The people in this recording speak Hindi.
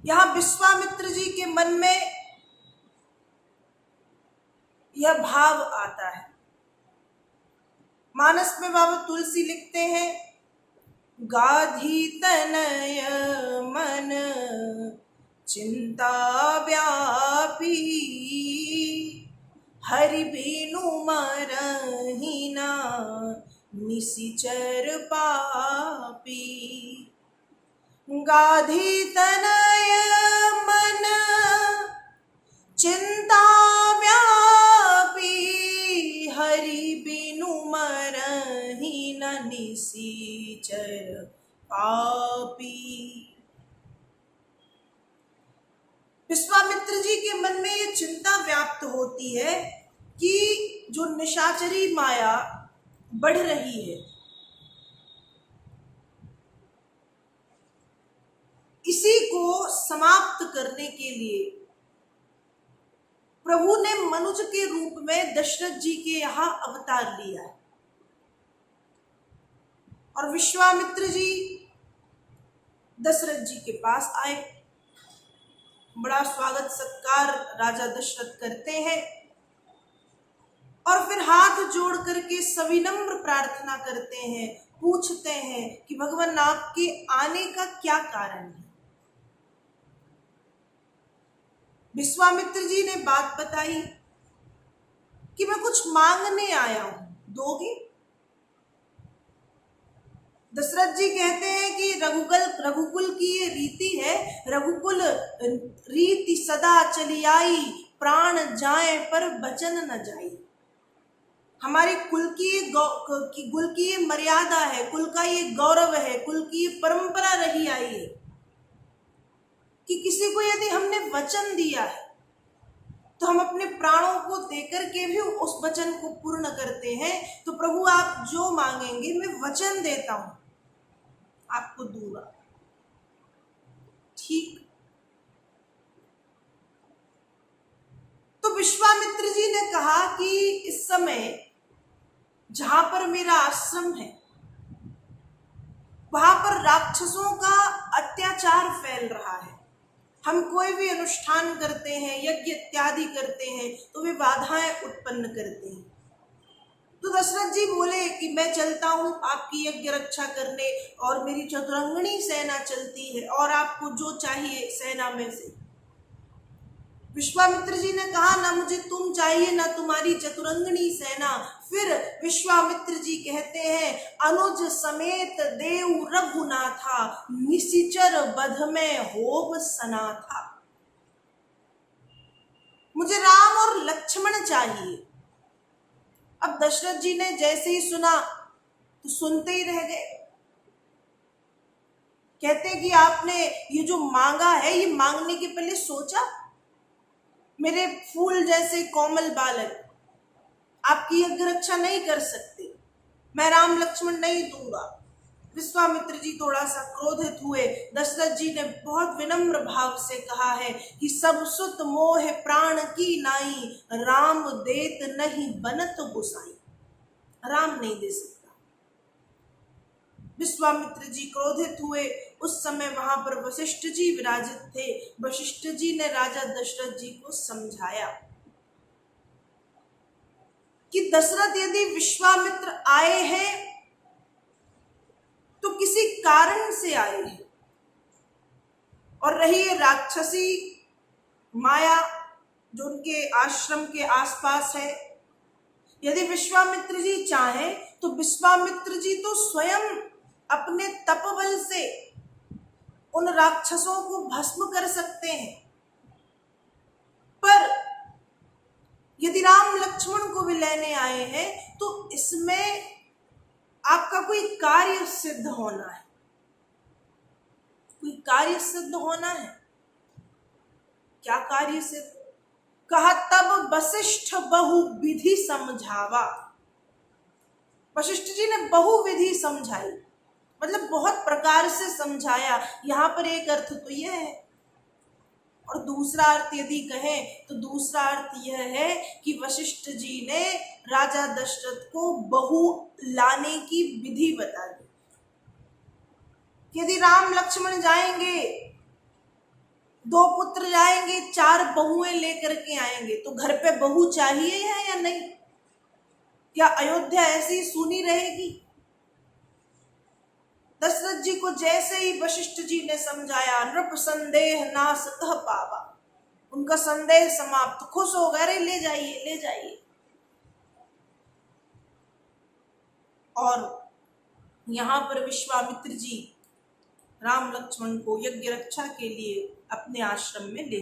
यहां विश्वामित्र जी के मन में यह भाव आता है। मानस में बाबा तुलसी लिखते हैं, गाधी तनय मन चिंता व्यापी, हरि बिनु मरहि ना निशिचर पापी। गाधी तनय मन चिंता व्यापी, हरि बिनु मरहि न निशिचर पापी। विश्वामित्र जी के मन में ये चिंता व्याप्त होती है कि जो निशाचरी माया बढ़ रही है, इसी को समाप्त करने के लिए प्रभु ने मनुज के रूप में दशरथ जी के यहां अवतार लिया है। और विश्वामित्र जी दशरथ जी के पास आए, बड़ा स्वागत सत्कार राजा दशरथ करते हैं और फिर हाथ जोड़ करके सविनम्र प्रार्थना करते हैं, पूछते हैं कि भगवान आपके आने का क्या कारण है। विश्वामित्र जी ने बात बताई कि मैं कुछ मांगने आया हूं, दोगे? दशरथ जी कहते हैं कि रघुकुल की ये रीति है, रघुकुल रीति सदा चली आई, प्राण जाए पर बचन न जाई। हमारे कुल की ये मर्यादा है, कुल का ये गौरव है, कुल की ये परंपरा रही आई है कि किसी को यदि हमने वचन दिया है तो हम अपने प्राणों को देकर के भी उस वचन को पूर्ण करते हैं। तो प्रभु आप जो मांगेंगे मैं वचन देता हूं आपको दूंगा। ठीक। तो विश्वामित्र जी ने कहा कि इस समय जहां पर मेरा आश्रम है वहां पर राक्षसों का अत्याचार फैल रहा है। हम कोई भी अनुष्ठान करते हैं, यज्ञ इत्यादि करते हैं तो वे बाधाएं उत्पन्न करते हैं। तो दशरथ जी बोले कि मैं चलता हूं आपकी यज्ञ रक्षा करने, और मेरी चतुरंगनी सेना चलती है, और आपको जो चाहिए सेना में से। विश्वामित्र जी ने कहा ना मुझे तुम चाहिए ना तुम्हारी चतुरंगनी सेना। फिर विश्वामित्र जी कहते हैं, अनुज समेत देव रघुनाथा, निशिचर बध में होब सनाथा। मुझे राम और लक्ष्मण चाहिए। अब दशरथ जी ने जैसे ही सुना तो सुनते ही रह गए। कहते कि आपने ये जो मांगा है, ये मांगने के पहले सोचा? मेरे फूल जैसे कोमल बालक आपकी यज्ञ रक्षा नहीं कर सकते, मैं राम लक्ष्मण नहीं दूंगा। विश्वामित्र जी थोड़ा सा क्रोधित हुए। दशरथ जी ने बहुत विनम्र भाव से कहा है कि सब सुत मोह प्राण की नाई, राम देत नहीं बनत गुसाई। राम नहीं दे सकता। विश्वामित्र जी क्रोधित हुए। उस समय वहां पर वशिष्ठ जी विराजित थे। वशिष्ठ जी ने राजा दशरथ जी को समझाया कि दशरथ यदि विश्वामित्र आए हैं तो किसी कारण से आए हैं, और रही ये राक्षसी माया जो उनके आश्रम के आसपास है, यदि विश्वामित्र जी चाहें तो विश्वामित्र जी तो स्वयं अपने तपबल से उन राक्षसों को भस्म कर सकते हैं। पर यदि राम लक्ष्मण को भी लेने आए हैं तो इसमें आपका कोई कार्य सिद्ध होना है, कोई कार्य सिद्ध होना है। क्या कार्य सिद्ध? कहा तब वशिष्ठ बहु विधि समझावा। वशिष्ठ जी ने बहु विधि समझाई, मतलब बहुत प्रकार से समझाया। यहां पर एक अर्थ तो यह है, और दूसरा अर्थ यदि कहें तो दूसरा अर्थ यह है कि वशिष्ठ जी ने राजा दशरथ को बहु लाने की विधि बता दी। यदि राम लक्ष्मण जाएंगे 2 पुत्र जाएंगे, 4 बहुएं लेकर के आएंगे, तो घर पे बहू चाहिए है या नहीं? क्या अयोध्या ऐसी सूनी रहेगी? दशरथ जी को जैसे ही वशिष्ठ जी ने समझाया, नृप संदेह नाश कह पावा, उनका संदेह समाप्त, खुश हो गए, अरे ले जाइए ले जाइए। और यहाँ पर विश्वामित्र जी राम लक्ष्मण को यज्ञ रक्षा के लिए अपने आश्रम में ले